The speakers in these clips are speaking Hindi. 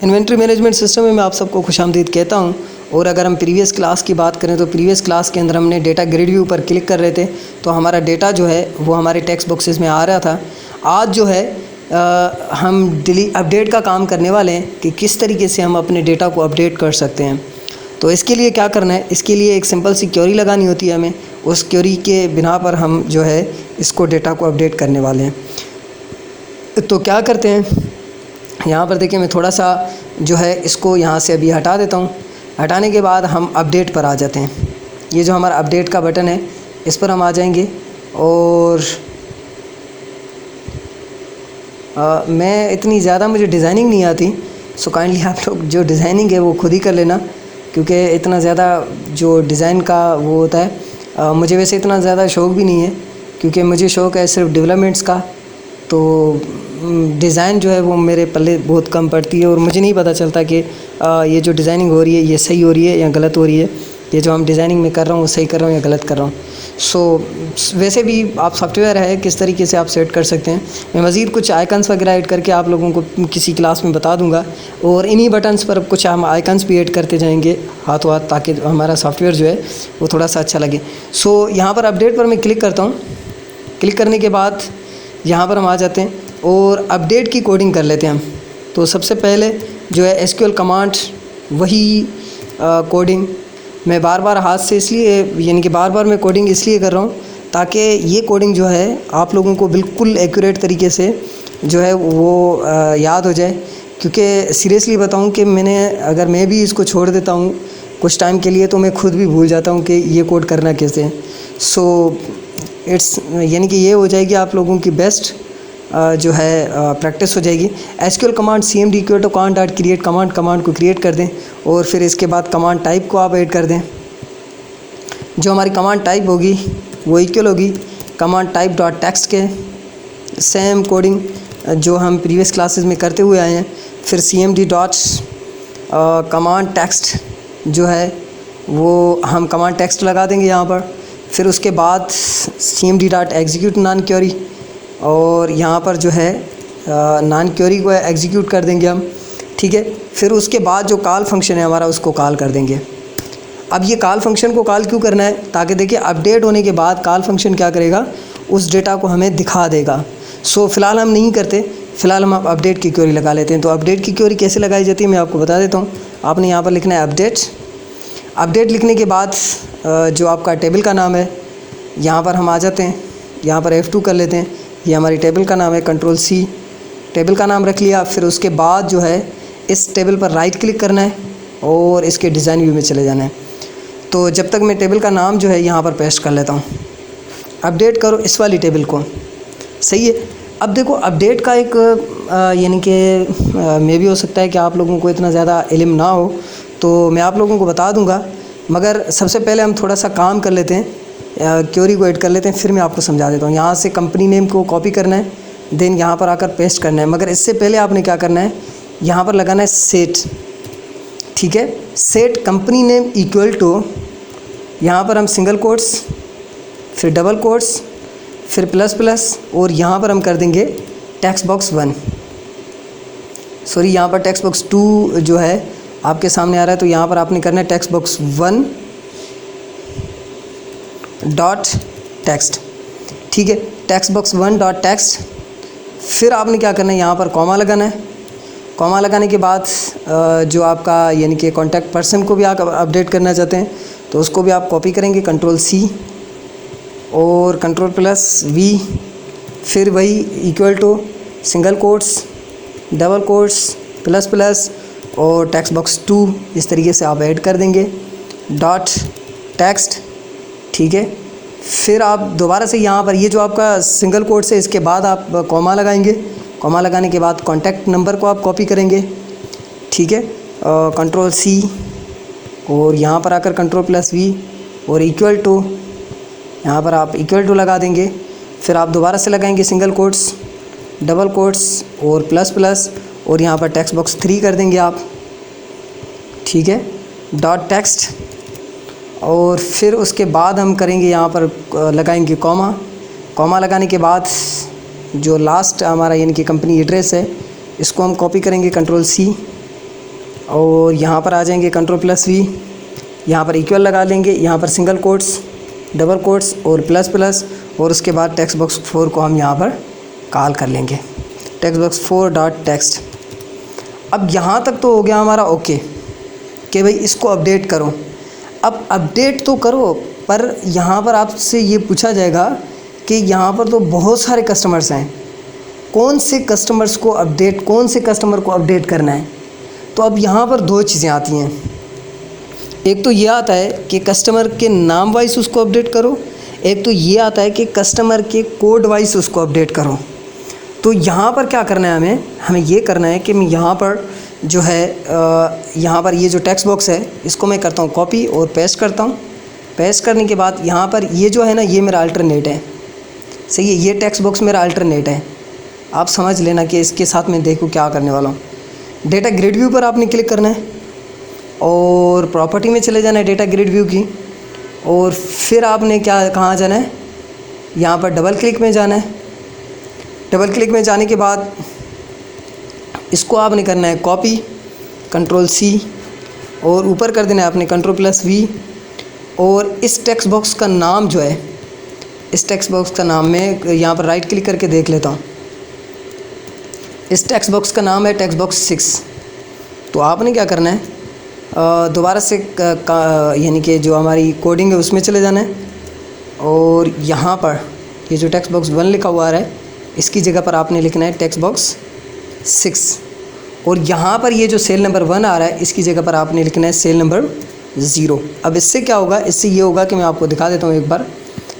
इन्वेंट्री मैनेजमेंट सिस्टम में मैं आप सबको खुशामदीद कहता हूं। और अगर हम प्रीवियस क्लास की बात करें तो प्रीवियस क्लास के अंदर हमने डेटा ग्रिड व्यू पर क्लिक कर रहे थे तो हमारा डेटा जो है वो हमारे टेक्स्ट बॉक्सेस में आ रहा था। आज जो है हम अपडेट का काम करने वाले हैं कि किस तरीके से हम अपने डेटा को अपडेट कर सकते हैं। तो इसके लिए क्या करना है, इसके लिए एक सिंपल सी क्वेरी लगानी होती है हमें। उस क्वेरी के बिना पर हम जो है इसको डेटा को अपडेट करने वाले हैं। तो क्या करते हैं, यहाँ पर देखिए मैं थोड़ा सा जो है इसको यहाँ से अभी हटा देता हूँ। हटाने के बाद हम अपडेट पर आ जाते हैं। ये जो हमारा अपडेट का बटन है इस पर हम आ जाएंगे। और मैं इतनी ज़्यादा मुझे डिज़ाइनिंग नहीं आती, सो काइंडली आप लोग जो डिज़ाइनिंग है वो खुद ही कर लेना, क्योंकि इतना ज़्यादा जो डिज़ाइन का वो होता है मुझे वैसे इतना ज़्यादा शौक़ भी नहीं है, क्योंकि मुझे शौक़ है सिर्फ डेवलपमेंट्स का। तो डिज़ाइन जो है वो मेरे पल्ले बहुत कम पड़ती है और मुझे नहीं पता चलता कि ये जो डिज़ाइनिंग हो रही है ये सही हो रही है या गलत हो रही है, ये जो हम डिज़ाइनिंग में कर रहा हूँ वो सही कर रहा हूँ या गलत कर रहा हूँ। सो वैसे भी आप सॉफ्टवेयर है किस तरीके से आप सेट कर सकते हैं, मैं मज़ीद कुछ आइकन्स वगैरह ऐड करके आप लोगों को किसी क्लास में बता दूंगा। और इन्हीं बटन्स पर कुछ हम आइकन्स भी ऐड करते जाएंगे हाथों हाथ, ताकि हमारा सॉफ्टवेयर जो है वो थोड़ा सा अच्छा लगे। सो यहाँ पर अपडेट पर मैं क्लिक करता हूँ। क्लिक करने के बाद यहाँ पर हम आ जाते हैं और अपडेट की कोडिंग कर लेते हैं हम। तो सबसे पहले जो है SQL कमांड, वही कोडिंग मैं बार बार हाथ से इसलिए यानी कि बार बार मैं कोडिंग इसलिए कर रहा हूँ ताकि ये कोडिंग जो है आप लोगों को बिल्कुल एक्यूरेट तरीके से जो है वो याद हो जाए। क्योंकि सीरियसली बताऊँ कि अगर मैं भी इसको छोड़ देता हूँ कुछ टाइम के लिए तो मैं खुद भी भूल जाता हूँ कि ये कोड करना कैसे है। सो इट्स यानी कि ये हो जाएगी आप लोगों की बेस्ट जो है प्रैक्टिस हो जाएगी। SQL command cmd = command.create command को क्रिएट कर दें और फिर इसके बाद कमांड टाइप को आप ऐड कर दें। जो हमारी कमांड टाइप होगी वो इक्वल होगी कमांड टाइप डॉट टेक्स्ट के। सेम कोडिंग जो हम प्रीवियस क्लासेस में करते हुए आए हैं। फिर cmd डॉट कमांड टेक्स्ट जो है वो हम कमांड टेक्स्ट लगा देंगे यहाँ पर। फिर उसके बाद cmd dot execute non query, और यहाँ पर जो है नॉन क्वेरी को एग्जीक्यूट कर देंगे हम, ठीक है। फिर उसके बाद जो कॉल फंक्शन है हमारा उसको कॉल कर देंगे। अब ये कॉल फंक्शन को कॉल क्यों करना है, ताकि देखिए अपडेट होने के बाद कॉल फंक्शन क्या करेगा, उस डेटा को हमें दिखा देगा। सो फ़िलहाल हम नहीं करते, फ़िलहाल हम अपडेट की क्वेरी लगा लेते हैं। तो अपडेट की क्वेरी कैसे लगाई जाती है मैं आपको बता देता हूँ। आपने यहाँ पर लिखना है अपडेट लिखने के बाद जो आपका टेबल का नाम है यहाँ पर हम आ जाते हैं। यहाँ पर F2 कर लेते हैं, ये हमारी टेबल का नाम है। Ctrl+C टेबल का नाम रख लिया। फिर उसके बाद जो है इस टेबल पर राइट क्लिक करना है और इसके डिज़ाइन व्यू में चले जाना है। तो जब तक मैं टेबल का नाम जो है यहाँ पर पेस्ट कर लेता हूँ। अपडेट करो इस वाली टेबल को, सही है। अब देखो अपडेट का एक यानी कि मे भी हो सकता है कि आप लोगों को इतना ज़्यादा इल्म ना हो, तो मैं आप लोगों को बता दूँगा, मगर सबसे पहले हम थोड़ा सा काम कर लेते हैं, क्वेरी को ऐड कर लेते हैं, फिर मैं आपको समझा देता हूँ। यहाँ से कंपनी नेम को कॉपी करना है, देन यहाँ पर आकर पेस्ट करना है। मगर इससे पहले आपने क्या करना है, यहाँ पर लगाना है सेट, ठीक है। Set company name equal to, यहाँ पर हम सिंगल कोट्स, फिर डबल कोट्स, फिर प्लस और यहाँ पर हम कर देंगे टेक्स्ट बॉक्स 1, सॉरी यहाँ पर टेक्स्ट बॉक्स 2 जो है आपके सामने आ रहा है। तो यहाँ पर आपने करना है टेक्स्ट बॉक्स 1 डॉट टेक्स्ट, ठीक है। Text box 1 dot text. फिर आपने क्या करना है, यहाँ पर कॉमा लगाना है। कॉमा लगाने के बाद जो आपका यानी कि कॉन्टैक्ट पर्सन को भी आप अपडेट करना चाहते हैं तो उसको भी आप कॉपी करेंगे, Ctrl+C और Ctrl+V, फिर वही equal to single quotes, double quotes, plus और टेक्स्ट बॉक्स 2 इस तरीके से आप ऐड कर देंगे डॉट टेक्स्ट, ठीक है। फिर आप दोबारा से यहाँ पर ये जो आपका सिंगल कोट्स है इसके बाद आप कॉमा लगाएंगे। कॉमा लगाने के बाद कॉन्टैक्ट नंबर को आप कॉपी करेंगे, ठीक है। Ctrl+C और यहाँ पर आकर Ctrl+V और इक्वल टू, यहाँ पर आप इक्वल टू लगा देंगे। फिर आप दोबारा से लगाएंगे सिंगल कोट्स, डबल कोट्स और प्लस और यहाँ पर टेक्स्ट बॉक्स 3 कर देंगे आप, ठीक है, डॉट टेक्स्ट। और फिर उसके बाद हम करेंगे यहाँ पर लगाएंगे कॉमा लगाने के बाद जो लास्ट हमारा यानी कि कंपनी एड्रेस है इसको हम कॉपी करेंगे Ctrl+C और यहाँ पर आ जाएंगे Ctrl+V, यहाँ पर इक्वल लगा लेंगे, यहाँ पर सिंगल कोट्स, डबल कोट्स और प्लस प्लस, और उसके बाद टेक्स्ट बॉक्स 4 को हम यहाँ पर कॉल कर लेंगे, टेक्स्ट बॉक्स 4 डॉट टेक्स्ट। अब यहाँ तक तो हो गया हमारा ओके कि भाई इसको अपडेट करो। अब अपडेट तो करो, पर यहाँ पर आपसे ये पूछा जाएगा कि यहाँ पर तो बहुत सारे कस्टमर्स हैं, कौन से कस्टमर को अपडेट करना है। तो अब यहाँ पर दो चीज़ें आती हैं, एक तो ये आता है कि कस्टमर के नाम वाइज उसको अपडेट करो, एक तो ये आता है कि कस्टमर के कोड वाइज उसको अपडेट करो। तो यहाँ पर क्या करना है, हमें ये करना है कि मैं यहाँ पर जो है यहाँ पर ये जो टेक्स्ट बॉक्स है इसको मैं करता हूँ कॉपी और पेस्ट करता हूँ। पेस्ट करने के बाद यहाँ पर ये जो है ना, ये मेरा अल्टरनेट है, सही है, ये टेक्स्ट बॉक्स मेरा अल्टरनेट है। आप समझ लेना कि इसके साथ मैं देखो क्या करने वाला हूँ। डेटा ग्रिड व्यू पर आपने क्लिक करना है और प्रॉपर्टी में चले जाना है डेटा ग्रिड व्यू की, और फिर आपने कहाँ जाना है, यहाँ पर डबल क्लिक में जाना है। डबल क्लिक में जाने के बाद इसको आपने करना है कॉपी, Ctrl+C, और ऊपर कर देना है आपने Ctrl+V, और इस टेक्स्ट बॉक्स का नाम जो है, इस टेक्स्ट बॉक्स का नाम मैं यहाँ पर राइट क्लिक करके देख लेता हूँ। इस टेक्स्ट बॉक्स का नाम है टेक्स्ट बॉक्स 6। तो आपने क्या करना है, दोबारा से यानी कि जो हमारी कोडिंग है उसमें चले जाना है, और यहाँ पर ये जो टेक्स्ट बॉक्स 1 लिखा हुआ है इसकी जगह पर आपने लिखना है टेक्स्ट बॉक्स 6, और यहाँ पर ये जो सेल नंबर 1 आ रहा है इसकी जगह पर आपने लिखना है सेल नंबर 0। अब इससे क्या होगा, इससे ये होगा कि मैं आपको दिखा देता हूँ। एक बार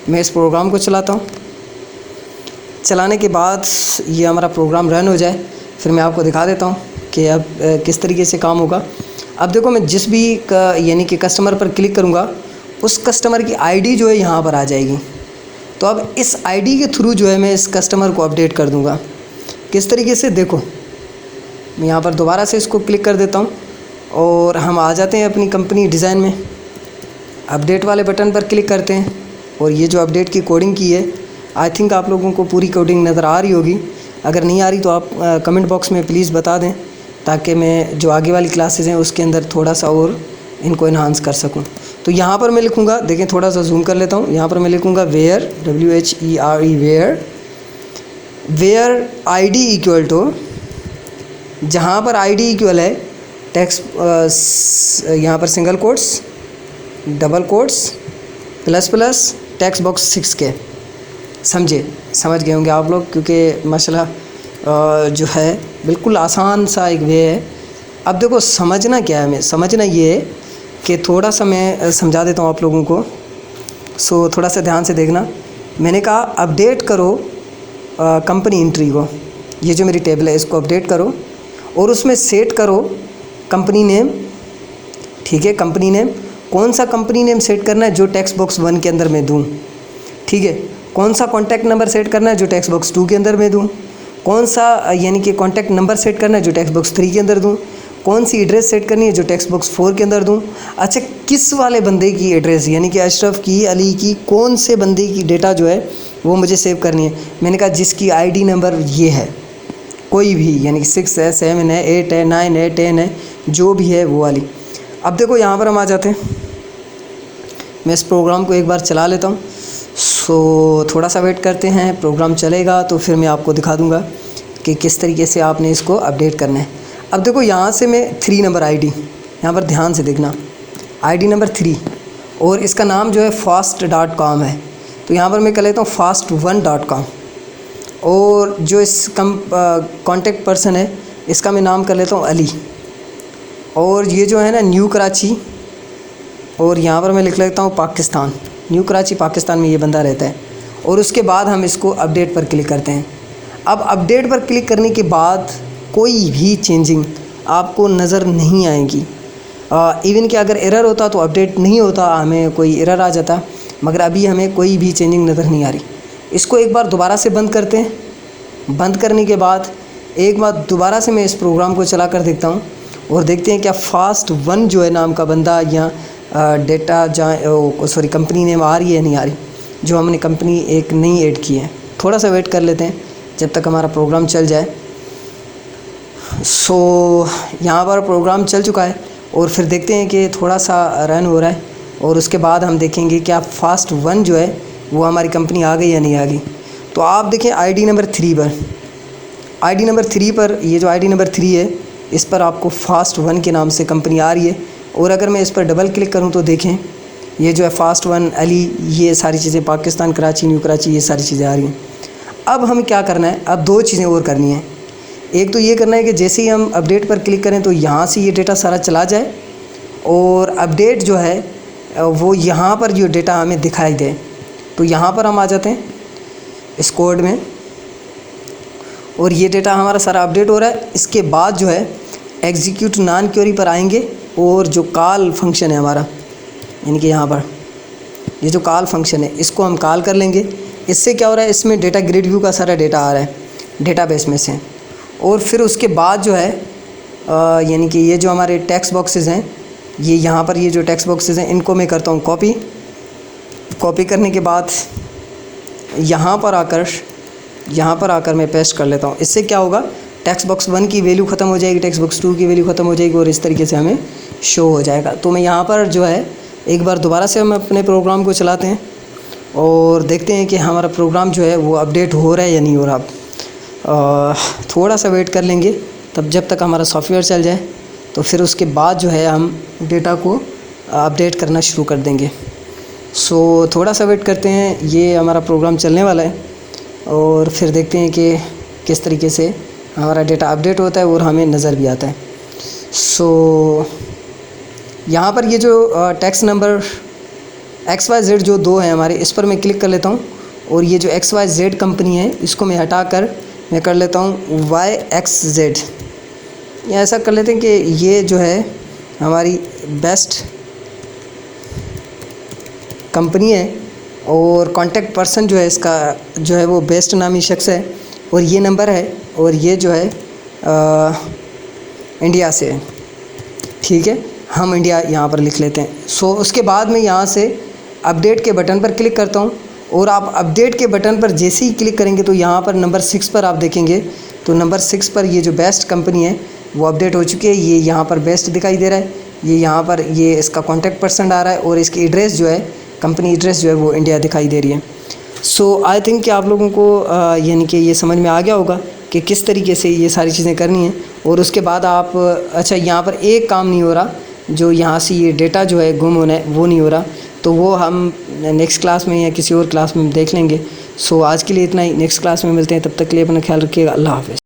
मैं इस प्रोग्राम को चलाता हूँ, चलाने के बाद ये हमारा प्रोग्राम रन हो जाए, फिर मैं आपको दिखा देता हूँ कि अब किस तरीके से काम होगा। अब देखो, मैं जिस भी यानी कि कस्टमर पर क्लिक करूँगा उस कस्टमर की आईडी जो है यहाँ पर आ जाएगी। तो अब इस आईडी के थ्रू जो है मैं इस कस्टमर को अपडेट कर दूँगा। किस तरीके से, देखो मैं यहाँ पर दोबारा से इसको क्लिक कर देता हूँ और हम आ जाते हैं अपनी कंपनी डिज़ाइन में। अपडेट वाले बटन पर क्लिक करते हैं और ये जो अपडेट की कोडिंग की है, आई थिंक आप लोगों को पूरी कोडिंग नज़र आ रही होगी। अगर नहीं आ रही तो आप कमेंट बॉक्स में प्लीज़ बता दें, ताकि मैं जो आगे वाली क्लासेस हैं उसके अंदर थोड़ा सा और इनको इन्हांस कर सकूं। तो यहाँ पर मैं लिखूँगा, देखें थोड़ा सा जूम कर लेता हूँ, यहाँ पर मैं लिखूँगा where, WHERE, where ID equal to, जहाँ पर ID इक्वल है टेक्स्ट, यहाँ पर single quotes, double quotes, plus plus, text box 6 के। समझ गए होंगे आप लोग, क्योंकि माशाल्लाह जो है बिल्कुल आसान सा एक वे है। अब देखो समझना क्या है, हमें समझना ये है कि थोड़ा सा मैं समझा देता हूँ आप लोगों को, सो थोड़ा सा ध्यान से देखना। मैंने कहा अपडेट करो कंपनी एंट्री को, ये जो मेरी टेबल है इसको अपडेट करो और उसमें सेट करो कंपनी नेम। ठीक है, कंपनी नेम, कौन सा कंपनी नेम सेट करना है जो टेक्स्ट बॉक्स 1 के अंदर मैं दूँ। ठीक है, कौन सा कॉन्टैक्ट नंबर सेट करना है जो टेक्स्ट बॉक्स 2 के अंदर मैं दूँ, कौन सा यानी कि कॉन्टैक्ट नंबर सेट करना है जो टेक्स्ट बॉक्स 3 के अंदर दूँ, कौन सी एड्रेस सेट करनी है जो टेक्स्ट बॉक्स 4 के अंदर दूँ। अच्छा, किस वाले बंदे की एड्रेस, यानी कि अशरफ की, अली की, कौन से बंदे की डेटा जो है वो मुझे सेव करनी है। मैंने कहा जिसकी ID नंबर ये है, कोई भी, यानी कि 6 है, 7 है, 8 है, 9 है, 10 है, जो भी है वो वाली। अब देखो यहाँ पर हम आ जाते हैं, मैं इस प्रोग्राम को एक बार चला लेता हूँ। सो थोड़ा सा वेट करते हैं, प्रोग्राम चलेगा तो फिर मैं आपको दिखा दूँगा कि किस तरीके से आपने इसको अपडेट करना है। अब देखो यहाँ से मैं 3 नंबर ID, यहाँ पर ध्यान से देखना, ID नंबर 3, और इसका नाम जो है fast.com है, तो यहाँ पर मैं कर लेता हूँ fast1.com। और जो इस कॉन्टेक्ट पर्सन है इसका मैं नाम कर लेता हूँ अली, और ये जो है ना न्यू कराची, और यहाँ पर मैं लिख लेता हूँ पाकिस्तान, न्यू कराची पाकिस्तान में ये बंदा रहता है। और उसके बाद हम इसको अपडेट पर क्लिक करते हैं। अब अपडेट पर क्लिक करने के बाद कोई भी चेंजिंग आपको नज़र नहीं आएगी। इवन कि अगर एरर होता तो अपडेट नहीं होता, हमें कोई एरर आ जाता, मगर अभी हमें कोई भी चेंजिंग नज़र नहीं आ रही। इसको एक बार दोबारा से बंद करते हैं। बंद करने के बाद एक बार दोबारा से मैं इस प्रोग्राम को चला कर देखता हूँ और देखते हैं क्या fast1 जो है नाम का बंदा या डेटा सॉरी कंपनी नेम आ रही है नहीं आ रही, जो हमने कंपनी एक नई ऐड की है। थोड़ा सा वेट कर लेते हैं जब तक हमारा प्रोग्राम चल जाए। सो यहाँ पर प्रोग्राम चल चुका है और फिर देखते हैं कि थोड़ा सा रन हो रहा है और उसके बाद हम देखेंगे कि आप फास्ट 1 जो है वो हमारी कंपनी आ गई या नहीं आ गई। तो आप देखें आईडी नंबर 3 पर, आईडी नंबर 3 पर, ये जो आईडी नंबर 3 है इस पर आपको फास्ट 1 के नाम से कंपनी आ रही है। और अगर मैं इस पर डबल क्लिक करूं तो देखें ये जो है फास्ट 1 अली, ये सारी चीज़ें पाकिस्तान कराची, न्यू कराची, ये सारी चीज़ें आ रही हैं। अब हमें क्या करना है, अब 2 चीज़ें और करनी है। एक तो ये करना है कि जैसे ही हम अपडेट पर क्लिक करें तो यहाँ से ये डेटा सारा चला जाए और अपडेट जो है वो यहाँ पर जो डेटा हमें दिखाई दे। तो यहाँ पर हम आ जाते हैं इस कोड में और ये डेटा हमारा सारा अपडेट हो रहा है। इसके बाद जो है एग्जीक्यूट नॉन क्वेरी पर आएंगे और जो कॉल फंक्शन है हमारा, यानी कि यहाँ पर ये जो कॉल फंक्शन है इसको हम कॉल कर लेंगे। इससे क्या हो रहा है, इसमें डेटा ग्रिड व्यू का सारा डेटा आ रहा है डेटाबेस में से। और फिर उसके बाद जो है यानी कि ये जो हमारे टेक्स्ट बॉक्सेस हैं, ये यहाँ पर ये जो टेक्स्ट बॉक्सेस हैं इनको मैं करता हूँ कॉपी करने के बाद यहाँ पर आकर मैं पेस्ट कर लेता हूँ। इससे क्या होगा, टेक्स्ट बॉक्स 1 की वैल्यू ख़त्म हो जाएगी, टेक्स्ट बॉक्स 2 की वैल्यू ख़त्म हो जाएगी और इस तरीके से हमें शो हो जाएगा। तो मैं यहाँ पर जो है एक बार दोबारा से हम अपने प्रोग्राम को चलाते हैं और देखते हैं कि हमारा प्रोग्राम जो है वो अपडेट हो रहा है या नहीं हो रहा। थोड़ा सा वेट कर लेंगे तब जब तक हमारा सॉफ्टवेयर चल जाए, तो फिर उसके बाद जो है हम डेटा को अपडेट करना शुरू कर देंगे। सो थोड़ा सा वेट करते हैं, ये हमारा प्रोग्राम चलने वाला है और फिर देखते हैं कि किस तरीके से हमारा डेटा अपडेट होता है और हमें नज़र भी आता है। सो यहाँ पर ये जो टेक्स्ट नंबर XYZ जो 2 हैं हमारे, इस पर मैं क्लिक कर लेता हूँ और ये जो XYZ कंपनी है इसको मैं हटाकर मैं कर लेता हूँ YXZ। या ऐसा कर लेते हैं कि ये जो है हमारी बेस्ट कंपनी है और कॉन्टैक्ट पर्सन जो है इसका जो है वो बेस्ट नामी शख्स है और ये नंबर है और ये जो है इंडिया से है। ठीक है, हम इंडिया यहाँ पर लिख लेते हैं। सो उसके बाद मैं यहाँ से अपडेट के बटन पर क्लिक करता हूँ और आप अपडेट के बटन पर जैसे ही क्लिक करेंगे तो यहाँ पर नंबर 6 पर आप देखेंगे तो नंबर 6 पर ये जो बेस्ट कंपनी है वो अपडेट हो चुकी है। ये यहाँ पर बेस्ट दिखाई दे रहा है, ये यहाँ पर ये इसका कॉन्टैक्ट पर्सन आ रहा है और इसकी एड्रेस जो है, कंपनी एड्रेस जो है वो इंडिया दिखाई दे रही है। सो आई थिंक कि आप लोगों को यानी कि ये समझ में आ गया होगा कि किस तरीके से ये सारी चीज़ें करनी है। और उसके बाद आप अच्छा, यहाँ पर एक काम नहीं हो रहा, जो यहाँ से ये डेटा जो है गुम होना है वो नहीं हो रहा, तो वो हम नेक्स्ट क्लास में या किसी और क्लास में देख लेंगे। सो आज के लिए इतना ही, नेक्स्ट क्लास में मिलते हैं, तब तक के लिए अपना ख्याल रखिएगा। अल्लाह हाफ़िज़।